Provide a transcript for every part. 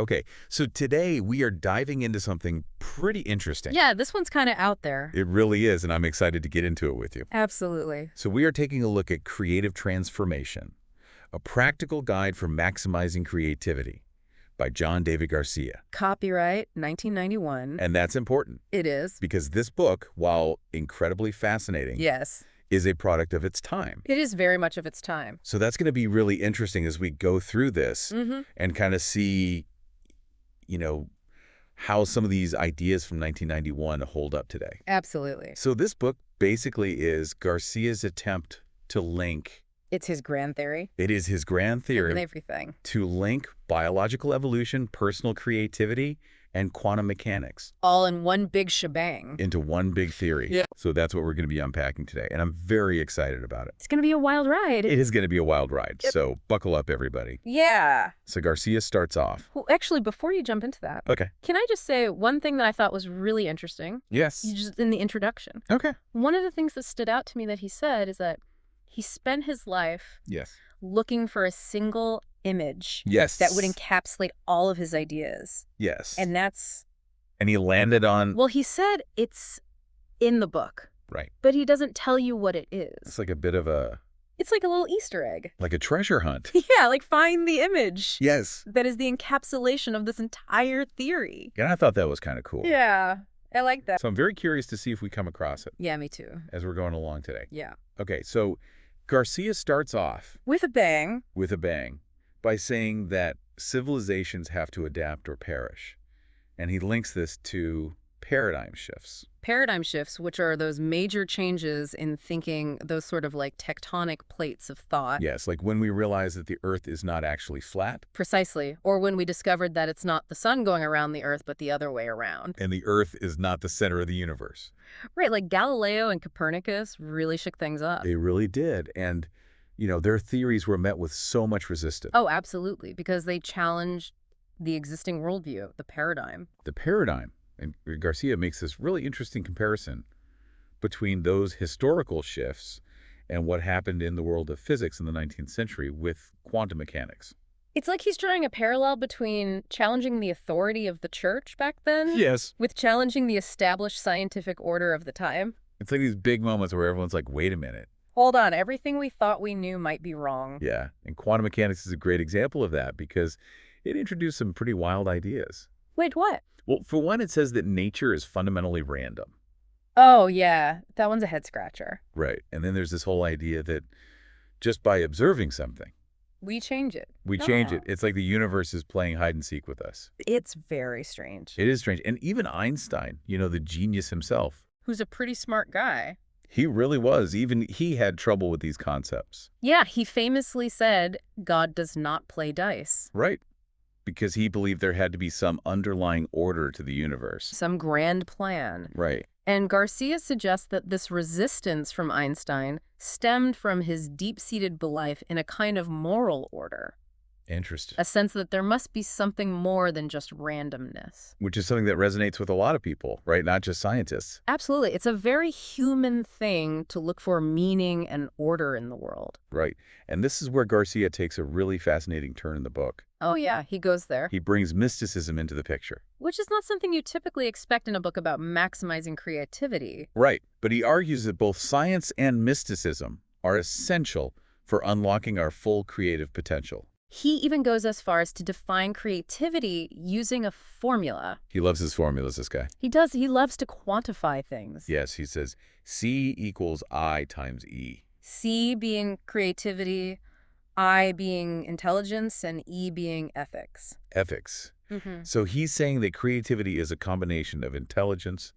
Okay, so today we are diving into something pretty interesting. Yeah, this one's kind of out there. It really is, and I'm excited to get into it with you. Absolutely. So we are taking a look at creative transformation, a practical guide for maximizing creativity by John David Garcia. Copyright 1991. And that's important It is. because this book, while incredibly fascinating, Yes. is a product of its time. It is very much of its time. So that's going to be really interesting as we go through this and kind of see, how some of these ideas from 1991 hold up today. Absolutely. So this book basically is Garcia's attempt to link. It's his grand theory. It is his grand And theory everything. to link biological evolution, personal creativity, and quantum mechanics All in one big shebang. into one big theory. Yeah. So that's what we're going to be unpacking today, and I'm very excited about it. It's going to be a wild ride. It is going to be a wild ride, Yep. so buckle up, everybody. Yeah. So Garcia starts off. Well, actually, before you jump into that, Okay. can I just say one thing that I thought was really interesting? Yes. Just in the introduction. Okay. One of the things that stood out to me that he said is that he spent his life Yes. looking for a single image Yes. that would encapsulate all of his ideas. Yes. And that's, And he landed on... well, he said it's in the book, Right. but he doesn't tell you what it It's is. like a bit of It's like a little Easter egg. like a treasure hunt. Yeah, like find the image Yes. that is the encapsulation of this entire theory. And I thought that was kind of cool. Yeah, I like that. So I'm very curious to see if we come across it Yeah, me too. as we're going along today. Yeah. Okay, so Garcia starts off With a bang. with a bang by saying that civilizations have to adapt or perish. And he links this to paradigm shifts. Paradigm shifts, which are those major changes in thinking, those sort of like tectonic plates of thought. Yes, like when we realize that the Earth is not actually flat Precisely. Or when we discovered that it's not the sun going around the Earth, but the other way around. and the Earth is not the center of the universe. Right, like Galileo and Copernicus really shook things up. They really did. And, their theories were met with so much resistance. Oh, absolutely, because they challenged the existing worldview, the paradigm. The paradigm, and Garcia makes this really interesting comparison between those historical shifts and what happened in the world of physics in the 19th century with quantum mechanics. It's like he's drawing a parallel between challenging the authority of the church back then Yes. with challenging the established scientific order of the time. It's like these big moments where everyone's like, wait a minute. Hold on, everything we thought we knew might be wrong. Yeah, and quantum mechanics is a great example of that because it introduced some pretty wild ideas. Wait, what? Well, for one, it says that nature is fundamentally random. Oh, yeah, that one's a head scratcher. Right. And then there's this whole idea that just by observing something, We change it. we change No. it. It's like the universe is playing hide and seek with us. It's very strange. It is strange. And even Einstein, the genius himself, Who's a pretty smart guy. he really was. Even he had trouble with these concepts. Yeah, he famously said, God does not play dice. Right. Because he believed there had to be some underlying order to the universe. Some grand plan. Right. And Garcia suggests that this resistance from Einstein stemmed from his deep-seated belief in a kind of moral order, Interesting. a sense that there must be something more than just randomness. Which is something that resonates with a lot of people, right? Not just scientists. Absolutely. It's a very human thing to look for meaning and order in the world. Right. And this is where Garcia takes a really fascinating turn in the book. Oh, yeah, he goes there. He brings mysticism into the picture. Which is not something you typically expect in a book about maximizing creativity. Right. But he argues that both science and mysticism are essential for unlocking our full creative potential. He even goes as far as to define creativity using a formula. He loves his formulas, this guy. He does. He loves to quantify things. Yes, he says C equals I times E. C being creativity, I being intelligence, and E being ethics. Ethics. Mm-hmm. So he's saying that creativity is a combination of intelligence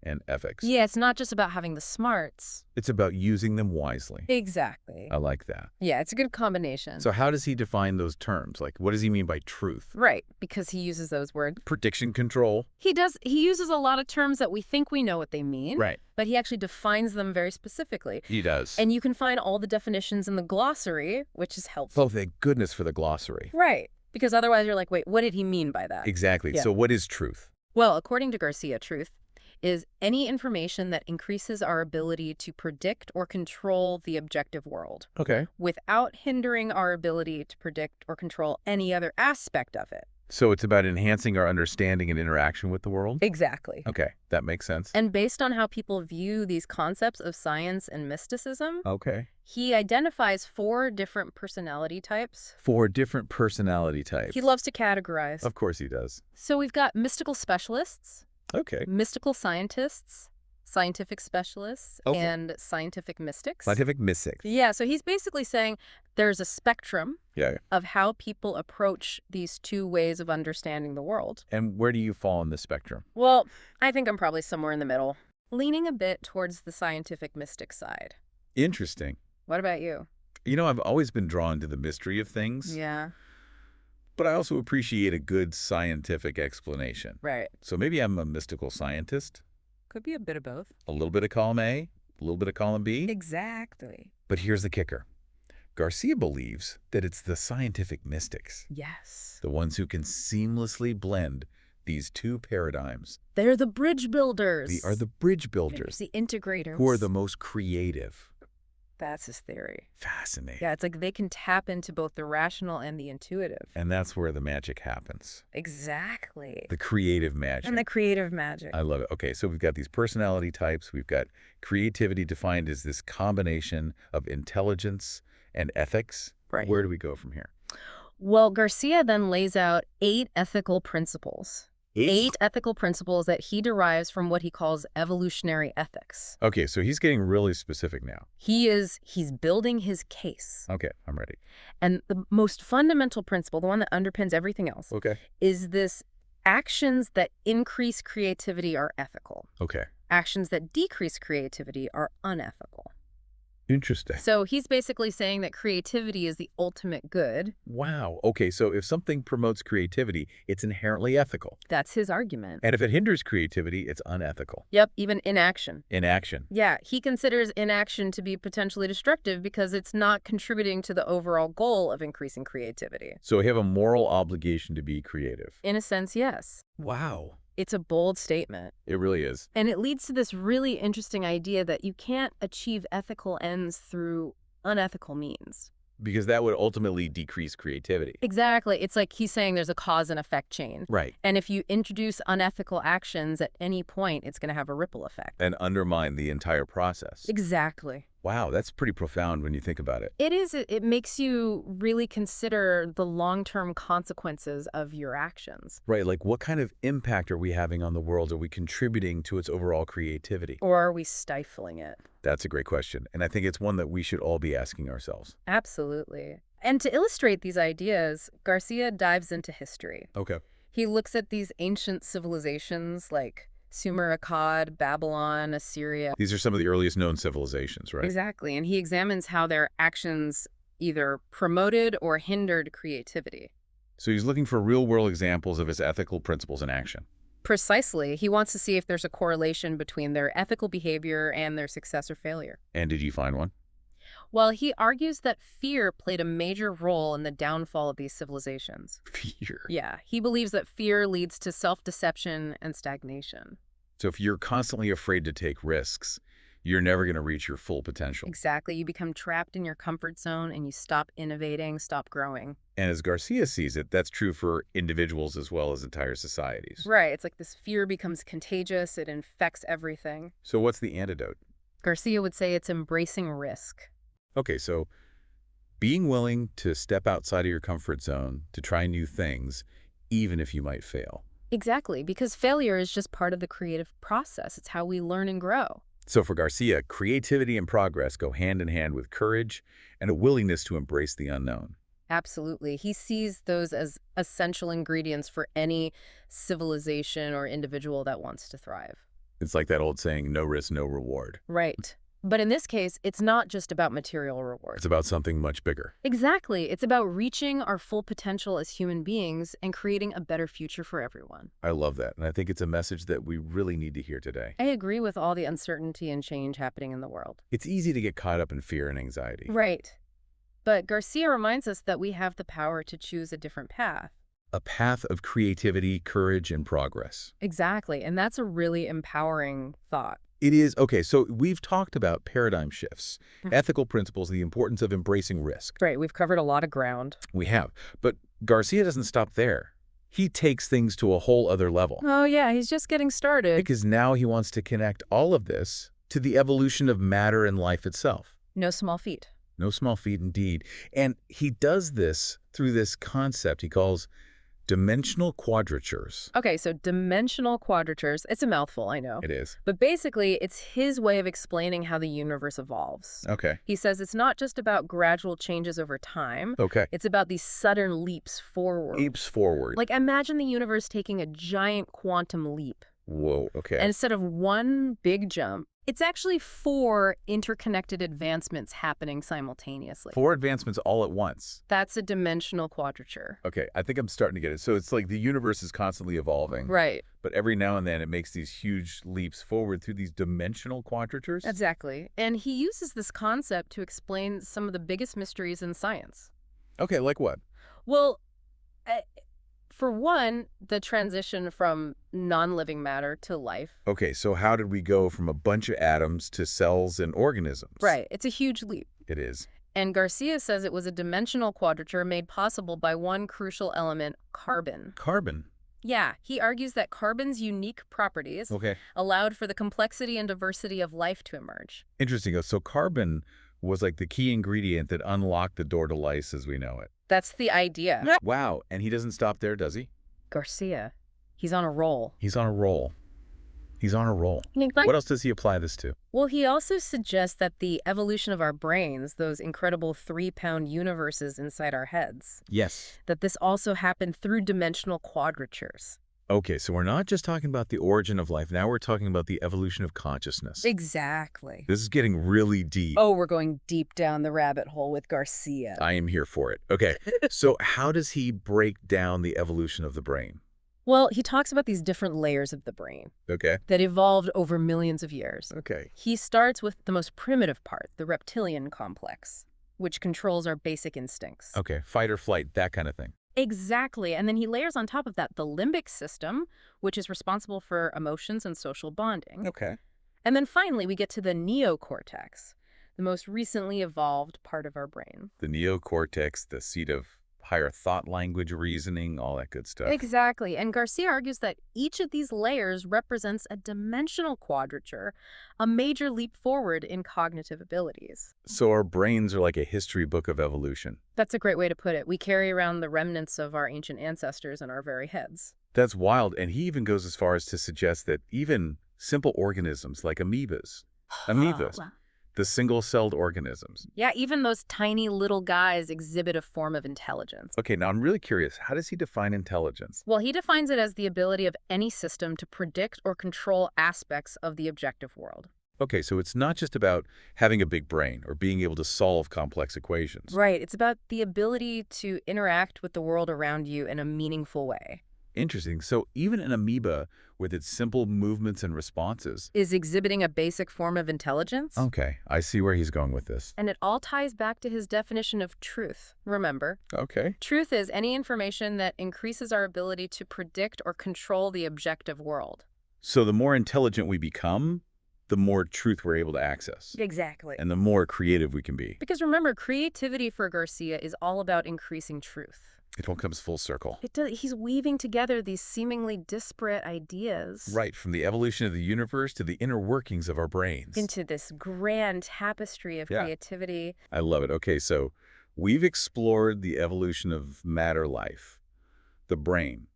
and ethics. Yeah, it's not just about having the smarts. It's about using them wisely. Exactly. I like that. Yeah, it's a good combination. So how does he define those terms? Like, what does he mean by truth? Right, because he uses those words. Prediction control. He does. He uses a lot of terms that we think we know what they mean. Right. But he actually defines them very specifically. He does. And you can find all the definitions in the glossary, which is helpful. Oh, thank goodness for the glossary. Right. Because otherwise you're like, wait, what did he mean by that? Exactly. Yeah. So what is truth? Well, according to Garcia, truth is any information that increases our ability to predict or control the objective world Okay. without hindering our ability to predict or control any other aspect of it. So it's about enhancing our understanding and interaction with the world? Exactly. Okay, that makes sense. And based on how people view these concepts of science and mysticism, Okay. he identifies 4 different personality types. 4 different personality He types. loves to categorize. Of course he does. So we've got mystical specialists, Okay. mystical scientists, scientific specialists, Okay. and scientific mystics. Scientific mystics. Yeah, so he's basically saying there's a spectrum Yeah. of how people approach these 2 ways of understanding the world. And where do you fall on the spectrum? Well, I think I'm probably somewhere in the middle, leaning a bit towards the scientific mystic side. Interesting. What about you? You know, I've always been drawn to the mystery of things, Yeah, but I also appreciate a good scientific explanation. right. So maybe I'm a mystical scientist, Could be a bit of both. a little bit of column A, a little bit of column B. Exactly. But here's the kicker. Garcia believes that it's the scientific mystics, Yes. the ones who can seamlessly blend these 2 paradigms. They're the bridge builders. They are the bridge builders, The integrators. who are the most creative. That's his theory. Fascinating. Yeah, it's like they can tap into both the rational and the intuitive. And that's where the magic happens. Exactly. The creative magic. And the creative magic. I love it. Okay, so we've got these personality types. We've got creativity defined as this combination of intelligence and ethics. Right. Where do we go from here? Well, Garcia then lays out 8 ethical principles. 8 ethical principles that he derives from what he calls evolutionary ethics. Okay, so he's getting really specific now. He's building his case. Okay, I'm ready. And the most fundamental principle, the one that underpins everything else, Okay. is this: actions that increase creativity are ethical. Okay. Actions that decrease creativity are unethical. Interesting. So he's basically saying that creativity is the ultimate good. Wow. Okay, so if something promotes creativity, it's inherently ethical. That's his argument. And if it hinders creativity, it's unethical. Yep, even inaction. Inaction. Yeah, he considers inaction to be potentially destructive because it's not contributing to the overall goal of increasing creativity. So we have a moral obligation to be creative. In a sense, yes. Wow. It's a bold statement. It really is. And it leads to this really interesting idea that you can't achieve ethical ends through unethical means. Because that would ultimately decrease creativity. Exactly. It's like he's saying there's a cause and effect chain. Right. And if you introduce unethical actions at any point, it's going to have a ripple effect. And undermine the entire process. Exactly. Wow, that's pretty profound when you think about it. It is. It makes you really consider the long-term consequences of your actions. Right, like what kind of impact are we having on the world? Are we contributing to its overall creativity? Or are we stifling it? That's a great question. And I think it's one that we should all be asking ourselves. Absolutely. And to illustrate these ideas, Garcia dives into history. Okay. He looks at these ancient civilizations like Sumer, Akkad, Babylon, Assyria. These are some of the earliest known civilizations, right? Exactly. And he examines how their actions either promoted or hindered creativity. So he's looking for real-world examples of his ethical principles in action. Precisely. He wants to see if there's a correlation between their ethical behavior and their success or failure. And did you find one? Well, he argues that fear played a major role in the downfall of these civilizations. Fear. Yeah, he believes that fear leads to self-deception and stagnation. So if you're constantly afraid to take risks, you're never going to reach your full potential. Exactly. You become trapped in your comfort zone and you stop innovating, stop growing. And as Garcia sees it, that's true for individuals as well as entire societies. Right. It's like this fear becomes contagious. It infects everything. So what's the antidote? Garcia would say it's embracing risk. Okay, so being willing to step outside of your comfort zone to try new things, even if you might fail. Exactly, because failure is just part of the creative process. It's how we learn and grow. So for Garcia, creativity and progress go hand in hand with courage and a willingness to embrace the unknown. Absolutely. He sees those as essential ingredients for any civilization or individual that wants to thrive. It's like that old saying, no risk, no reward. Right. But in this case, it's not just about material rewards. It's about something much bigger. Exactly. It's about reaching our full potential as human beings and creating a better future for everyone. I love that. And I think it's a message that we really need to hear today. I agree with all the uncertainty and change happening in the world. It's easy to get caught up in fear and anxiety. Right. But Garcia reminds us that we have the power to choose a different path. A path of creativity, courage, and progress. Exactly. And that's a really empowering thought. It is. Okay, so we've talked about paradigm shifts, ethical principles, the importance of embracing risk. Right. We've covered a lot of ground. We have. But Garcia doesn't stop there. He takes things to a whole other level. Oh yeah, he's just getting started. Because now he wants to connect all of this to the evolution of matter and life itself. No small feat. No small feat indeed. And he does this through this concept he calls dimensional quadratures. Okay, so dimensional quadratures, it's a mouthful, I know. It is. But basically, it's his way of explaining how the universe evolves. Okay. He says it's not just about gradual changes over time. Okay. It's about these sudden leaps forward. Leaps forward. Like, imagine the universe taking a giant quantum leap. Whoa, okay. And instead of one big jump, it's actually 4 interconnected advancements happening simultaneously. 4 advancements all at once. That's a dimensional quadrature. Okay, I think I'm starting to get it. So it's like the universe is constantly evolving. Right. But every now and then it makes these huge leaps forward through these dimensional quadratures? Exactly. And he uses this concept to explain some of the biggest mysteries in science. Okay, like what? Well, for one, the transition from non-living matter to life. Okay, so how did we go from a bunch of atoms to cells and organisms? Right. It's a huge leap. It is. And Garcia says it was a dimensional quadrature made possible by one crucial element, carbon. Carbon. Yeah, he argues that carbon's unique properties Okay. allowed for the complexity and diversity of life to emerge. Interesting. So carbon was like the key ingredient that unlocked the door to life as we know it. That's the idea. Wow. And he doesn't stop there, does he? Garcia, he's on a roll. He's on a roll. He's on a roll. What else does he apply this to? Well, he also suggests that the evolution of our brains, those incredible 3-pound universes inside our heads, Yes. that this also happened through dimensional quadratures. Okay, so we're not just talking about the origin of life. Now we're talking about the evolution of consciousness. Exactly. This is getting really deep. Oh, we're going deep down the rabbit hole with Garcia. I am here for it. Okay, so how does he break down the evolution of the brain? Well, he talks about these different layers of the brain Okay. that evolved over millions of years. Okay. He starts with the most primitive part, the reptilian complex, which controls our basic instincts. Okay, fight or flight, that kind of thing. Exactly. And then he layers on top of that the limbic system, which is responsible for emotions and social bonding. Okay. And then finally, we get to the neocortex, the most recently evolved part of our brain. The neocortex, the seat of higher thought, language, reasoning, all that good stuff. Exactly. And Garcia argues that each of these layers represents a dimensional quadrature, a major leap forward in cognitive abilities. So our brains are like a history book of evolution. That's a great way to put it. We carry around the remnants of our ancient ancestors in our very heads. That's wild. And he even goes as far as to suggest that even simple organisms like amoebas, Wow. the single-celled organisms. Yeah, even those tiny little guys exhibit a form of intelligence. Okay, now I'm really curious. How does he define intelligence? Well, he defines it as the ability of any system to predict or control aspects of the objective world. Okay, so it's not just about having a big brain or being able to solve complex equations. Right. It's about the ability to interact with the world around you in a meaningful way. Interesting. So even an amoeba with its simple movements and responses. Is exhibiting a basic form of intelligence. Okay, I see where he's going with this. And it all ties back to his definition of truth. Remember, Okay. truth is any information that increases our ability to predict or control the objective world. So the more intelligent we become, the more truth we're able to access. Exactly. And the more creative we can be. Because remember, creativity for Garcia is all about increasing truth. It all comes full circle. It does. He's weaving together these seemingly disparate ideas. Right, from the evolution of the universe to the inner workings of our brains. Into this grand tapestry of creativity. I love it. Okay, so we've explored the evolution of matter life, the brain.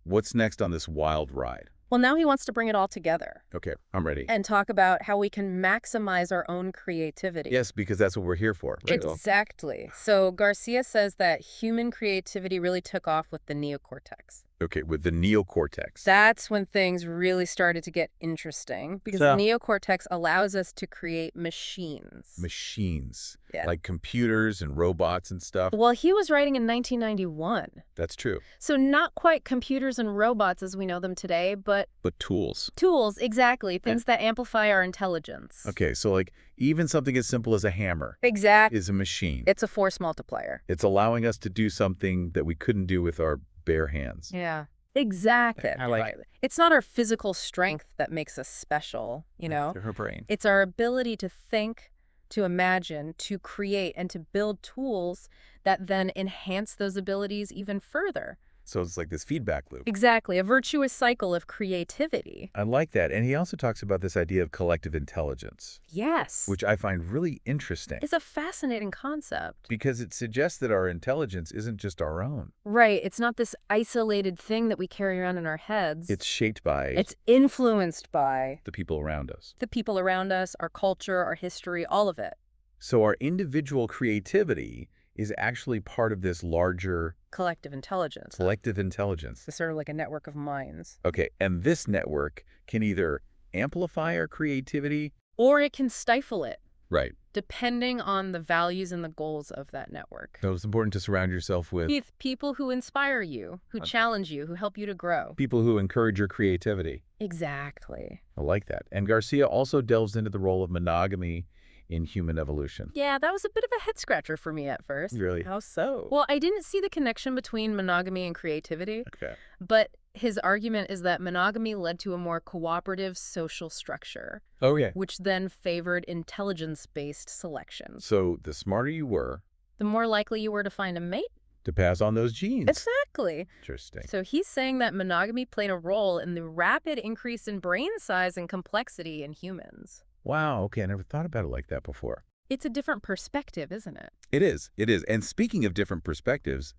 What's next on this wild ride? Well, now he wants to bring it all together. Okay, I'm ready. And talk about how we can maximize our own creativity. Yes, because that's what we're here for. Right? Exactly. So Garcia says that human creativity really took off with the neocortex. Okay, with the neocortex. That's when things really started to get interesting because the neocortex allows us to create machines. Machines. Yeah. Like computers and robots and stuff. Well, he was writing in 1991. That's true. So not quite computers and robots as we know them today, but tools. tools, exactly. Things that amplify our intelligence. Okay, so like even something as simple as a hammer Exactly. is a machine. It's a force multiplier. It's allowing us to do something that we couldn't do with our bare hands. Yeah. Exactly. I like Right. It's not our physical strength that makes us special, you know? Her brain. It's our ability to think, to imagine, to create, and to build tools that then enhance those abilities even further. So it's like this feedback loop. Exactly, a virtuous cycle of creativity. I like that. And he also talks about this idea of collective intelligence, Yes. which I find really interesting It's a fascinating concept. because it suggests that our intelligence isn't just our own. Right, it's not this isolated thing that we carry around in our heads. It's shaped by It's influenced by the people around us. the people around us, our culture, our history, all of it. So our individual creativity is actually part of this larger Collective intelligence. collective intelligence. It's sort of like a network of minds. Okay, and this network can either amplify our creativity. Or it can stifle it, Right. depending on the values and the goals of that network. So it's important to surround yourself with With people who inspire you, who challenge you, who help you to grow. people who encourage your creativity. Exactly. I like that. And Garcia also delves into the role of monogamy in human evolution. Yeah, that was a bit of a head-scratcher for me at first. Really? How so? Well, I didn't see the connection between monogamy and creativity, Okay. but his argument is that monogamy led to a more cooperative social structure, Oh, yeah. which then favored intelligence-based selection. So the smarter you were The more likely you were to find a mate. to pass on those genes. Exactly. Interesting. So he's saying that monogamy played a role in the rapid increase in brain size and complexity in humans. Wow. Okay. I never thought about it like that before. It's a different perspective, isn't it? It is. It is. And speaking of different perspectives,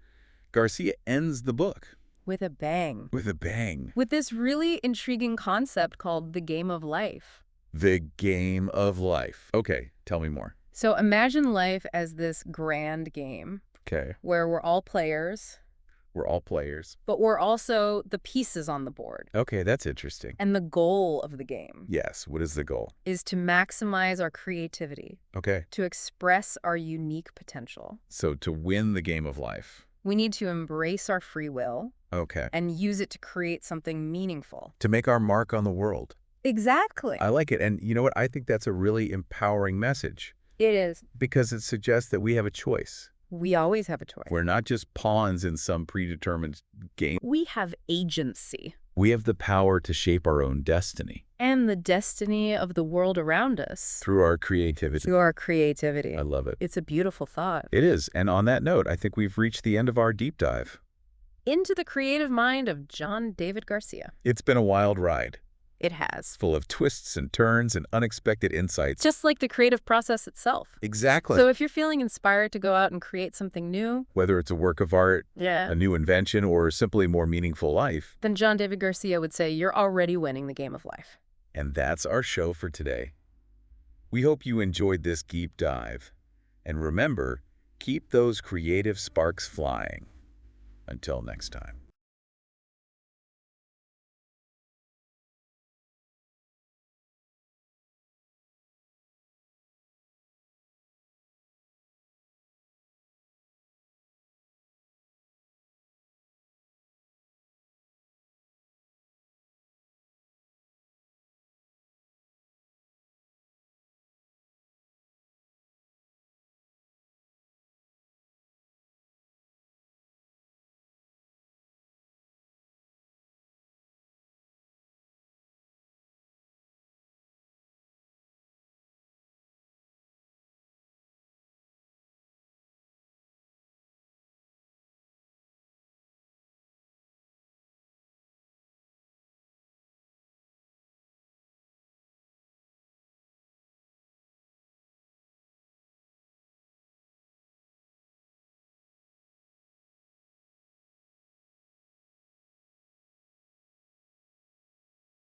Garcia ends the book With a bang. with a bang. With this really intriguing concept called the game of life. The game of life. Okay. Tell me more. So imagine life as this grand game Okay. where we're all players, We're all players. but we're also the pieces on the board. Okay. That's interesting. And the goal of the game Yes. What is the goal? is to maximize our creativity, Okay. to express our unique potential. So to win the game of life. We need to embrace our free will Okay. and use it to create something meaningful. To make our mark on the world. Exactly. I like it. And you know what? I think that's a really empowering message It is. because it suggests that we have a choice. We always have a choice. We're not just pawns in some predetermined game. We have agency We have the power to shape our own destiny and the destiny of the world around us through our creativity. through our creativity. I love it. It's a beautiful thought. It is. And on that note, I think we've reached the end of our deep dive. Into the creative mind of John David Garcia. It's been a wild ride, It has. full of twists and turns and unexpected insights. Just like the creative process itself. Exactly. So if you're feeling inspired to go out and create something new, Whether it's a work of art, yeah, a new invention, or simply more meaningful life. then John David Garcia would say you're already winning the game of life. And that's our show for today. We hope you enjoyed this deep dive. And remember, keep those creative sparks flying. Until next time.